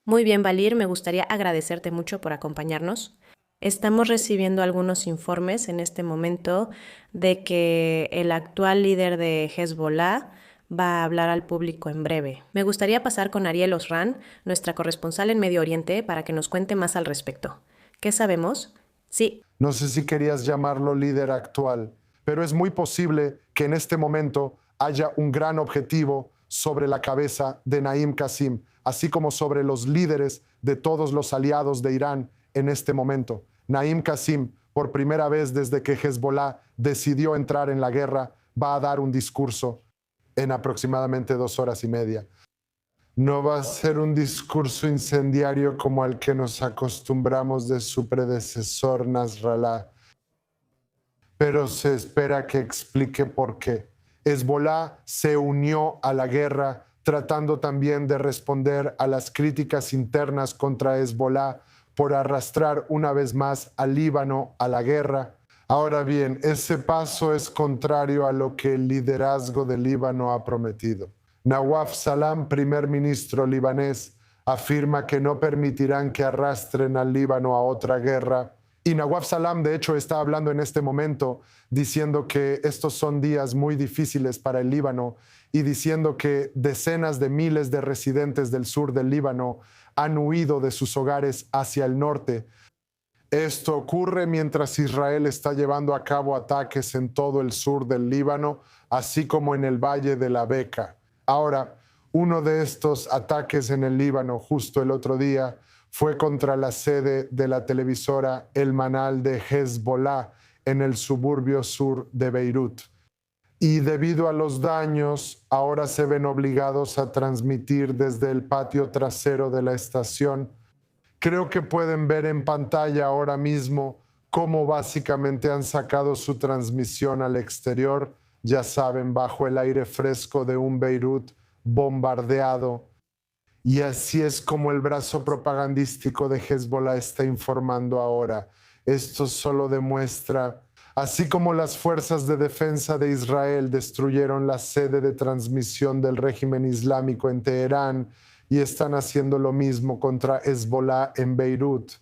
Muy bien, Valir, me gustaría agradecerte mucho por acompañarnos. Estamos recibiendo algunos informes en este momento de que el actual líder de Hezbolá va a hablar al público en breve. Me gustaría pasar con Ariel Osran, nuestra corresponsal en Medio Oriente, para que nos cuente más al respecto. ¿Qué sabemos? Sí. No sé si querías llamarlo líder actual, pero es muy posible que en este momento haya un gran objetivo sobre la cabeza de Naim Qasim, así como sobre los líderes de todos los aliados de Irán en este momento. Naim Qasim, por primera vez desde que Hezbolá decidió entrar en la guerra, va a dar un discurso en aproximadamente 2 horas y media. No va a ser un discurso incendiario como al que nos acostumbramos de su predecesor Nasrallah, pero se espera que explique por qué. Hezbolá se unió a la guerra tratando también de responder a las críticas internas contra Hezbolá por arrastrar una vez más al Líbano a la guerra. Ahora bien, ese paso es contrario a lo que el liderazgo del Líbano ha prometido. Nawaf Salam, primer ministro libanés, afirma que no permitirán que arrastren al Líbano a otra guerra Y Nawaf Salam, de hecho, está hablando en este momento diciendo que estos son días muy difíciles para el Líbano y diciendo que decenas de miles de residentes del sur del Líbano han huido de sus hogares hacia el norte. Esto ocurre mientras Israel está llevando a cabo ataques en todo el sur del Líbano, así como en el Valle de la Beca. Ahora, uno de estos ataques en el Líbano, justo el otro día, fue contra la sede de la televisora El Manal de Hezbollah en el suburbio sur de Beirut. Y debido a los daños, ahora se ven obligados a transmitir desde el patio trasero de la estación. Creo que pueden ver en pantalla ahora mismo cómo básicamente han sacado su transmisión al exterior, ya saben, bajo el aire fresco de un Beirut bombardeado. Y así es como el brazo propagandístico de Hezbollah está informando ahora. Esto solo demuestra, así como las fuerzas de defensa de Israel destruyeron la sede de transmisión del régimen islámico en Teherán y están haciendo lo mismo contra Hezbollah en Beirut,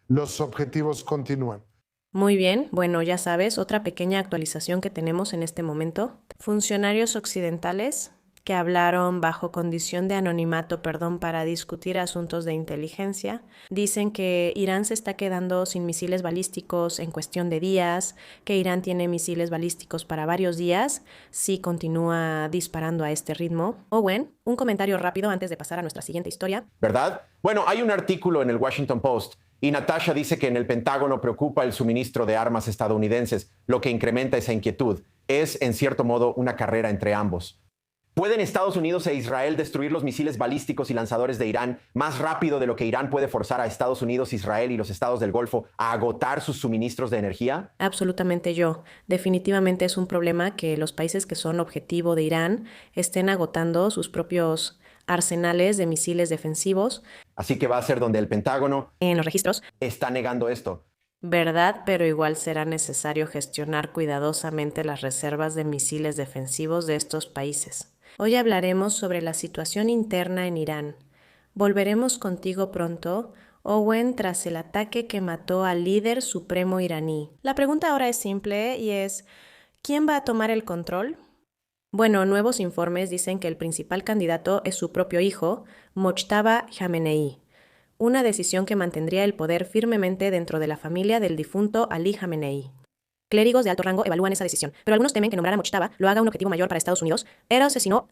los objetivos continúan. Muy bien, bueno, ya sabes, otra pequeña actualización que tenemos en este momento. Funcionarios occidentales que hablaron bajo condición de anonimato, para discutir asuntos de inteligencia, dicen que Irán se está quedando sin misiles balísticos en cuestión de días, que Irán tiene misiles balísticos para varios días si continúa disparando a este ritmo. Owen, un comentario rápido antes de pasar a nuestra siguiente historia. ¿Verdad? Bueno, hay un artículo en el Washington Post y Natasha dice que en el Pentágono preocupa el suministro de armas estadounidenses, lo que incrementa esa inquietud. Es, en cierto modo, una carrera entre ambos. ¿Pueden Estados Unidos e Israel destruir los misiles balísticos y lanzadores de Irán más rápido de lo que Irán puede forzar a Estados Unidos, Israel y los estados del Golfo a agotar sus suministros de energía? Absolutamente yo. Definitivamente es un problema que los países que son objetivo de Irán estén agotando sus propios arsenales de misiles defensivos. Así que va a ser donde el Pentágono, en los registros, está negando esto. ¿Verdad? Pero igual será necesario gestionar cuidadosamente las reservas de misiles defensivos de estos países. Hoy hablaremos sobre la situación interna en Irán. Volveremos contigo pronto, Owen, tras el ataque que mató al líder supremo iraní. La pregunta ahora es simple y es, ¿quién va a tomar el control? Bueno, nuevos informes dicen que el principal candidato es su propio hijo, Mojtaba Khamenei, una decisión que mantendría el poder firmemente dentro de la familia del difunto Ali Khamenei. Clérigos de alto rango evalúan esa decisión, pero algunos temen que nombrar a Mojtaba lo haga un objetivo mayor para Estados Unidos. Era asesinó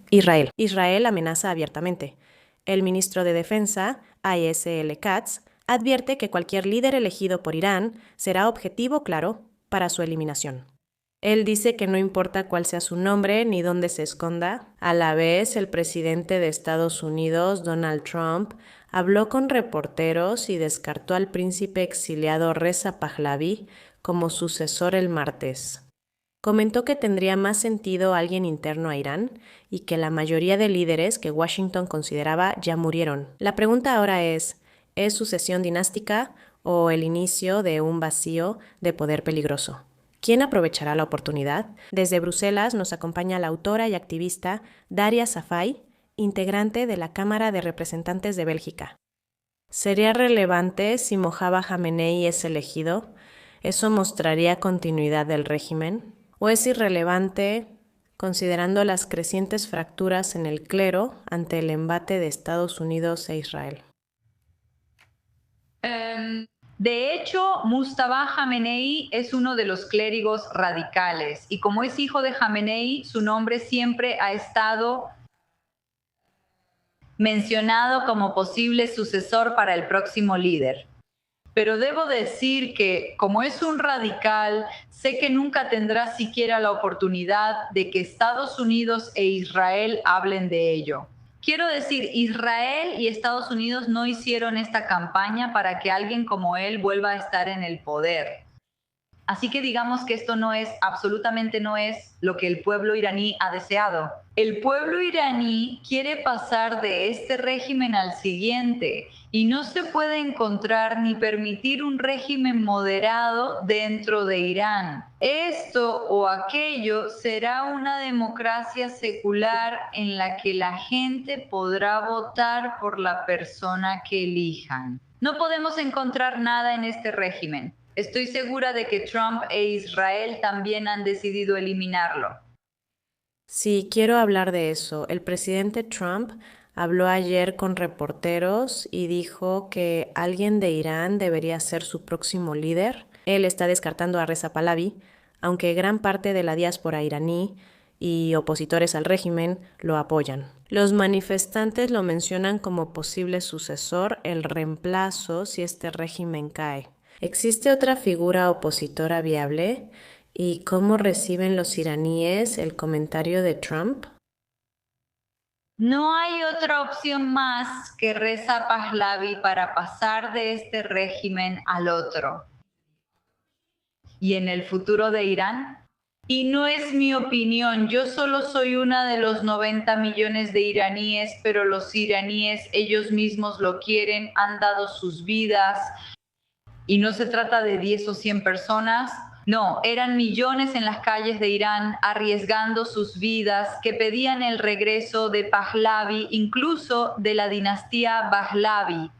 Israel. Israel amenaza abiertamente. El ministro de Defensa, ISL Katz, advierte que cualquier líder elegido por Irán será objetivo claro para su eliminación. Él dice que no importa cuál sea su nombre ni dónde se esconda. A la vez, el presidente de Estados Unidos, Donald Trump, habló con reporteros y descartó al príncipe exiliado Reza Pahlavi como sucesor el martes. Comentó que tendría más sentido alguien interno a Irán y que la mayoría de líderes que Washington consideraba ya murieron. La pregunta ahora ¿es sucesión dinástica o el inicio de un vacío de poder peligroso? ¿Quién aprovechará la oportunidad? Desde Bruselas nos acompaña la autora y activista Daria Safai, integrante de la Cámara de Representantes de Bélgica. ¿Sería relevante si Mojtaba Khamenei es elegido? ¿Eso mostraría continuidad del régimen? ¿O es irrelevante considerando las crecientes fracturas en el clero ante el embate de Estados Unidos e Israel? De hecho, Mojtaba Khamenei es uno de los clérigos radicales y como es hijo de Khamenei, su nombre siempre ha estado mencionado como posible sucesor para el próximo líder. Pero debo decir que, como es un radical, sé que nunca tendrá siquiera la oportunidad de que Estados Unidos e Israel hablen de ello. Quiero decir, Israel y Estados Unidos no hicieron esta campaña para que alguien como él vuelva a estar en el poder. Así que digamos que esto absolutamente no es lo que el pueblo iraní ha deseado. El pueblo iraní quiere pasar de este régimen al siguiente y no se puede encontrar ni permitir un régimen moderado dentro de Irán. Esto o aquello será una democracia secular en la que la gente podrá votar por la persona que elijan. No podemos encontrar nada en este régimen. Estoy segura de que Trump e Israel también han decidido eliminarlo. Sí, quiero hablar de eso. El presidente Trump habló ayer con reporteros y dijo que alguien de Irán debería ser su próximo líder. Él está descartando a Reza Pahlavi, aunque gran parte de la diáspora iraní y opositores al régimen lo apoyan. Los manifestantes lo mencionan como posible sucesor, el reemplazo si este régimen cae. ¿Existe otra figura opositora viable? ¿Y cómo reciben los iraníes el comentario de Trump? No hay otra opción más que Reza Pahlavi para pasar de este régimen al otro. ¿Y en el futuro de Irán? Y no es mi opinión, yo solo soy una de los 90 millones de iraníes, pero los iraníes ellos mismos lo quieren, han dado sus vidas. Y no se trata de 10 o 100 personas, no, eran millones en las calles de Irán arriesgando sus vidas que pedían el regreso de Pahlavi, incluso de la dinastía Pahlavi.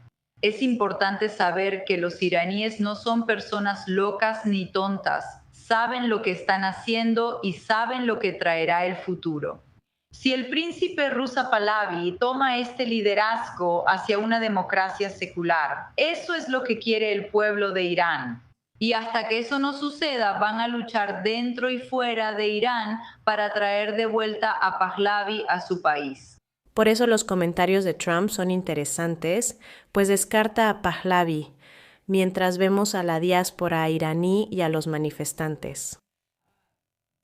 Es importante saber que los iraníes no son personas locas ni tontas, saben lo que están haciendo y saben lo que traerá el futuro. Si el príncipe Reza Pahlavi toma este liderazgo hacia una democracia secular, eso es lo que quiere el pueblo de Irán. Y hasta que eso no suceda, van a luchar dentro y fuera de Irán para traer de vuelta a Pahlavi a su país. Por eso los comentarios de Trump son interesantes, pues descarta a Pahlavi, mientras vemos a la diáspora iraní y a los manifestantes.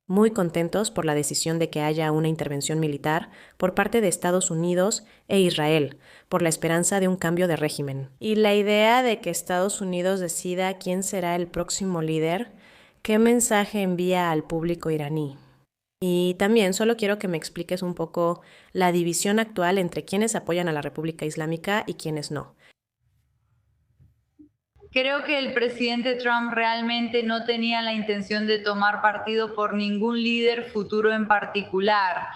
Muy contentos por la decisión de que haya una intervención militar por parte de Estados Unidos e Israel, por la esperanza de un cambio de régimen. Y la idea de que Estados Unidos decida quién será el próximo líder, ¿qué mensaje envía al público iraní? Y también solo quiero que me expliques un poco la división actual entre quienes apoyan a la República Islámica y quienes no. Creo que el presidente Trump realmente no tenía la intención de tomar partido por ningún líder futuro en particular.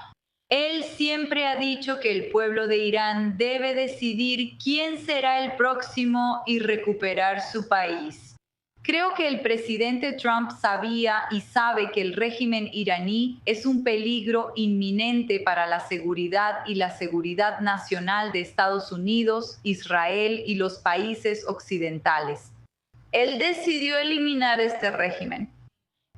Él siempre ha dicho que el pueblo de Irán debe decidir quién será el próximo y recuperar su país. Creo que el presidente Trump sabía y sabe que el régimen iraní es un peligro inminente para la seguridad y la seguridad nacional de Estados Unidos, Israel y los países occidentales. Él decidió eliminar este régimen.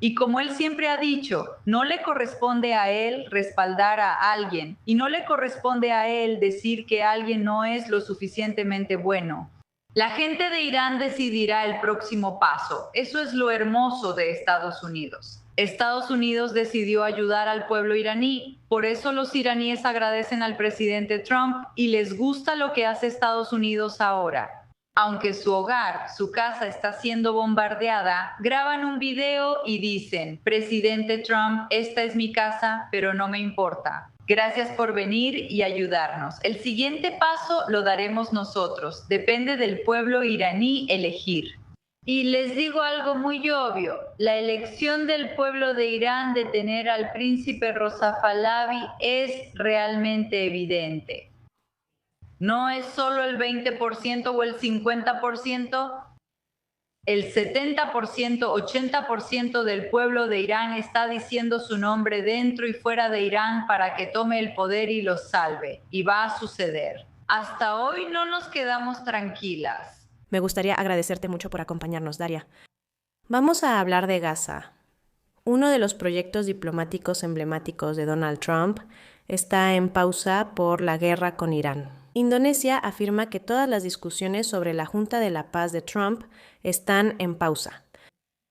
Y como él siempre ha dicho, no le corresponde a él respaldar a alguien y no le corresponde a él decir que alguien no es lo suficientemente bueno. La gente de Irán decidirá el próximo paso. Eso es lo hermoso de Estados Unidos. Estados Unidos decidió ayudar al pueblo iraní, por eso los iraníes agradecen al presidente Trump y les gusta lo que hace Estados Unidos ahora. Aunque su hogar, su casa está siendo bombardeada, graban un video y dicen: presidente Trump, esta es mi casa, pero no me importa. Gracias por venir y ayudarnos. El siguiente paso lo daremos nosotros. Depende del pueblo iraní elegir. Y les digo algo muy obvio. La elección del pueblo de Irán de tener al príncipe Reza Pahlavi es realmente evidente. No es solo el 20% o el 50%. El 70%, 80% del pueblo de Irán está diciendo su nombre dentro y fuera de Irán para que tome el poder y los salve. Y va a suceder. Hasta hoy no nos quedamos tranquilas. Me gustaría agradecerte mucho por acompañarnos, Daria. Vamos a hablar de Gaza. Uno de los proyectos diplomáticos emblemáticos de Donald Trump está en pausa por la guerra con Irán. Indonesia afirma que todas las discusiones sobre la Junta de la Paz de Trump están en pausa,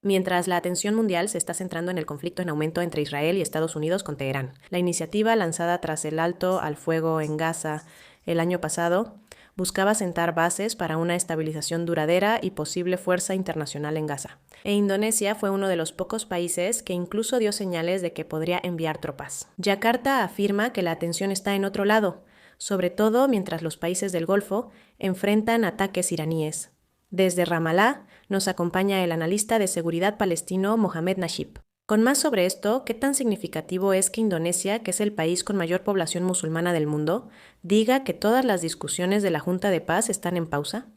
mientras la atención mundial se está centrando en el conflicto en aumento entre Israel y Estados Unidos con Teherán. La iniciativa lanzada tras el alto al fuego en Gaza el año pasado buscaba sentar bases para una estabilización duradera y posible fuerza internacional en Gaza. E Indonesia fue uno de los pocos países que incluso dio señales de que podría enviar tropas. Yakarta afirma que la atención está en otro lado, sobre todo mientras los países del Golfo enfrentan ataques iraníes. Desde Ramallah nos acompaña el analista de seguridad palestino Mohamed Nashib. Con más sobre esto, ¿qué tan significativo es que Indonesia, que es el país con mayor población musulmana del mundo, diga que todas las discusiones de la Junta de Paz están en pausa?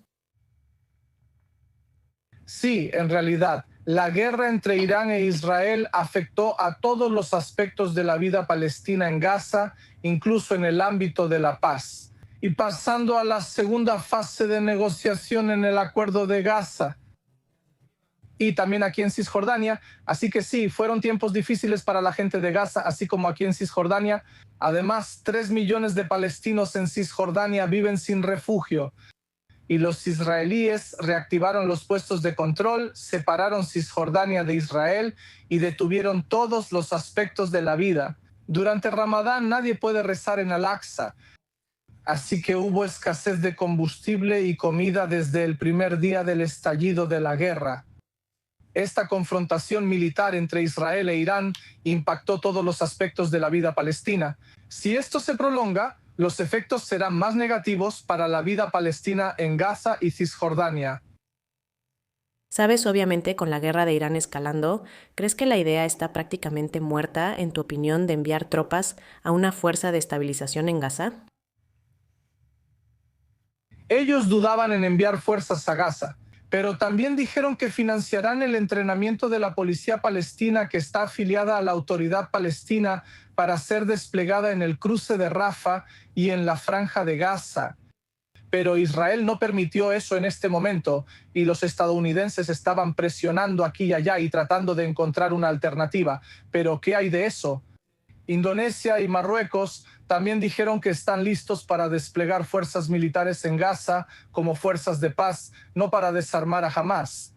Sí, en realidad, la guerra entre Irán e Israel afectó a todos los aspectos de la vida palestina en Gaza, incluso en el ámbito de la paz. Y pasando a la segunda fase de negociación en el acuerdo de Gaza, y también aquí en Cisjordania. Así que sí, fueron tiempos difíciles para la gente de Gaza, así como aquí en Cisjordania. Además, 3 millones de palestinos en Cisjordania viven sin refugio. Y los israelíes reactivaron los puestos de control, separaron Cisjordania de Israel y detuvieron todos los aspectos de la vida. Durante Ramadán nadie puede rezar en Al-Aqsa. Así que hubo escasez de combustible y comida desde el primer día del estallido de la guerra. Esta confrontación militar entre Israel e Irán impactó todos los aspectos de la vida palestina. Si esto se prolonga, los efectos serán más negativos para la vida palestina en Gaza y Cisjordania. Sabes, obviamente, con la guerra de Irán escalando, ¿crees que la idea está prácticamente muerta, en tu opinión, de enviar tropas a una fuerza de estabilización en Gaza? Ellos dudaban en enviar fuerzas a Gaza, pero también dijeron que financiarán el entrenamiento de la policía palestina que está afiliada a la autoridad palestina para ser desplegada en el cruce de Rafah y en la franja de Gaza. Pero Israel no permitió eso en este momento y los estadounidenses estaban presionando aquí y allá y tratando de encontrar una alternativa. Pero ¿qué hay de eso? Indonesia y Marruecos también dijeron que están listos para desplegar fuerzas militares en Gaza como fuerzas de paz, no para desarmar a Hamás.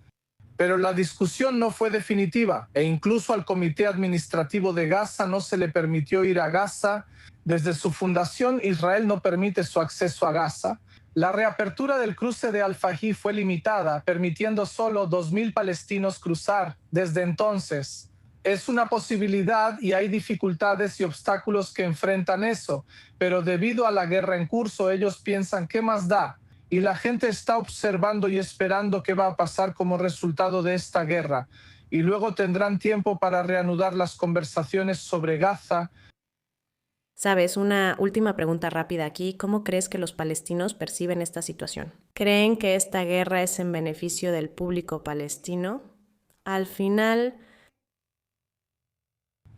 Pero la discusión no fue definitiva e incluso al Comité Administrativo de Gaza no se le permitió ir a Gaza. Desde su fundación, Israel no permite su acceso a Gaza. La reapertura del cruce de Al-Fají fue limitada, permitiendo solo 2.000 palestinos cruzar desde entonces. Es una posibilidad y hay dificultades y obstáculos que enfrentan eso, pero debido a la guerra en curso, ellos piensan ¿qué más da? Y la gente está observando y esperando qué va a pasar como resultado de esta guerra. Y luego tendrán tiempo para reanudar las conversaciones sobre Gaza. Sabes, una última pregunta rápida aquí. ¿Cómo crees que los palestinos perciben esta situación? ¿Creen que esta guerra es en beneficio del público palestino? Al final...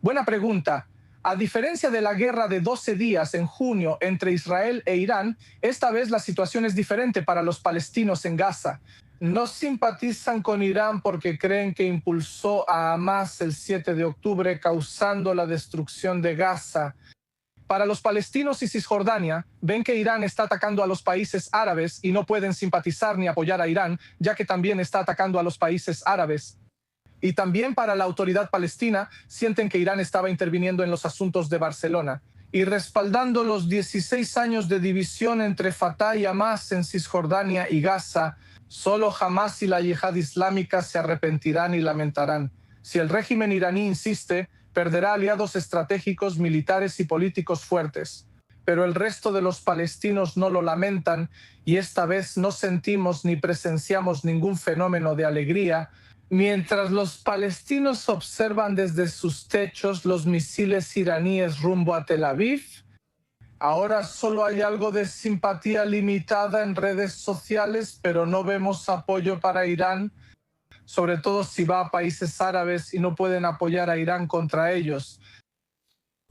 Buena pregunta. A diferencia de la guerra de 12 días en junio entre Israel e Irán, esta vez la situación es diferente para los palestinos en Gaza. No simpatizan con Irán porque creen que impulsó a Hamás el 7 de octubre, causando la destrucción de Gaza. Para los palestinos y Cisjordania, ven que Irán está atacando a los países árabes y no pueden simpatizar ni apoyar a Irán, ya que también está atacando a los países árabes. Y también para la autoridad palestina, sienten que Irán estaba interviniendo en los asuntos de Barcelona y respaldando los 16 años de división entre Fatah y Hamás en Cisjordania y Gaza. Solo Hamás y la Yihad Islámica se arrepentirán y lamentarán. Si el régimen iraní insiste, perderá aliados estratégicos, militares y políticos fuertes. Pero el resto de los palestinos no lo lamentan y esta vez no sentimos ni presenciamos ningún fenómeno de alegría. Mientras los palestinos observan desde sus techos los misiles iraníes rumbo a Tel Aviv, ahora solo hay algo de simpatía limitada en redes sociales, pero no vemos apoyo para Irán, sobre todo si va a países árabes y no pueden apoyar a Irán contra ellos.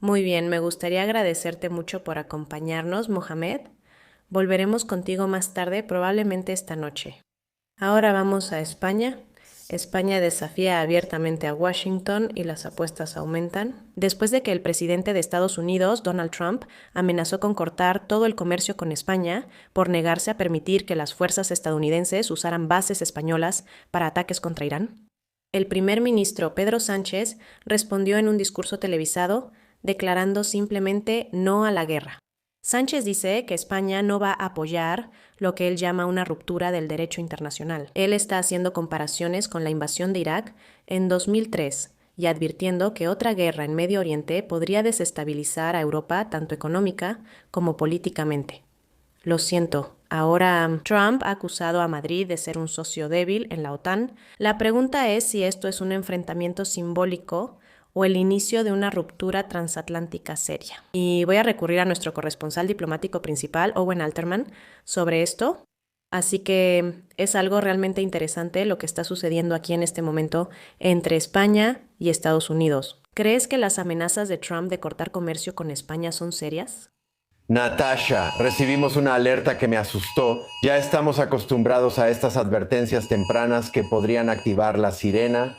Muy bien, me gustaría agradecerte mucho por acompañarnos, Mohamed. Volveremos contigo más tarde, probablemente esta noche. Ahora vamos a España. España desafía abiertamente a Washington y las apuestas aumentan. Después de que el presidente de Estados Unidos, Donald Trump, amenazó con cortar todo el comercio con España por negarse a permitir que las fuerzas estadounidenses usaran bases españolas para ataques contra Irán, el primer ministro Pedro Sánchez respondió en un discurso televisado declarando simplemente no a la guerra. Sánchez dice que España no va a apoyar lo que él llama una ruptura del derecho internacional. Él está haciendo comparaciones con la invasión de Irak en 2003 y advirtiendo que otra guerra en Medio Oriente podría desestabilizar a Europa tanto económica como políticamente. Lo siento, ahora Trump ha acusado a Madrid de ser un socio débil en la OTAN. La pregunta es si esto es un enfrentamiento simbólico o el inicio de una ruptura transatlántica seria. Y voy a recurrir a nuestro corresponsal diplomático principal, Owen Alterman, sobre esto. Así que es algo realmente interesante lo que está sucediendo aquí en este momento entre España y Estados Unidos. ¿Crees que las amenazas de Trump de cortar comercio con España son serias? Natasha, recibimos una alerta que me asustó. Ya estamos acostumbrados a estas advertencias tempranas que podrían activar la sirena.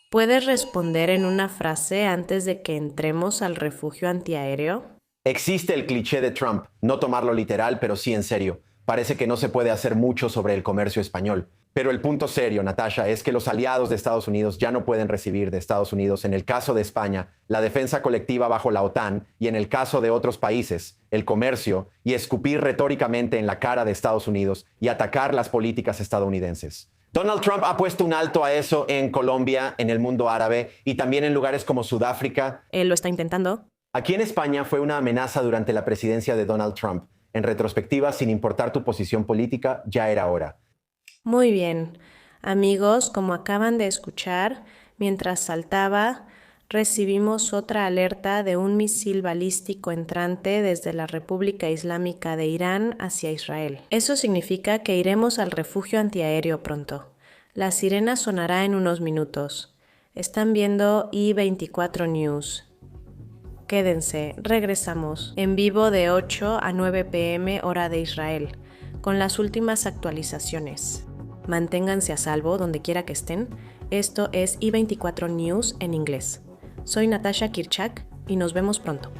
¿Puedes responder en una frase antes de que entremos al refugio antiaéreo? Existe el cliché de Trump, no tomarlo literal, pero sí en serio. Parece que no se puede hacer mucho sobre el comercio español. Pero el punto serio, Natasha, es que los aliados de Estados Unidos ya no pueden recibir de Estados Unidos, en el caso de España, la defensa colectiva bajo la OTAN y en el caso de otros países, el comercio, y escupir retóricamente en la cara de Estados Unidos y atacar las políticas estadounidenses. Donald Trump ha puesto un alto a eso en Colombia, en el mundo árabe y también en lugares como Sudáfrica. Él lo está intentando. Aquí en España fue una amenaza durante la presidencia de Donald Trump. En retrospectiva, sin importar tu posición política, ya era hora. Muy bien. Amigos, como acaban de escuchar, mientras saltaba, recibimos otra alerta de un misil balístico entrante desde la República Islámica de Irán hacia Israel. Eso significa que iremos al refugio antiaéreo pronto. La sirena sonará en unos minutos. Están viendo I24 News. Quédense, regresamos en vivo de 8 a 9 p.m. hora de Israel, con las últimas actualizaciones. Manténganse a salvo donde quiera que estén. Esto es I24 News en inglés. Soy Natasha Kirchak y nos vemos pronto.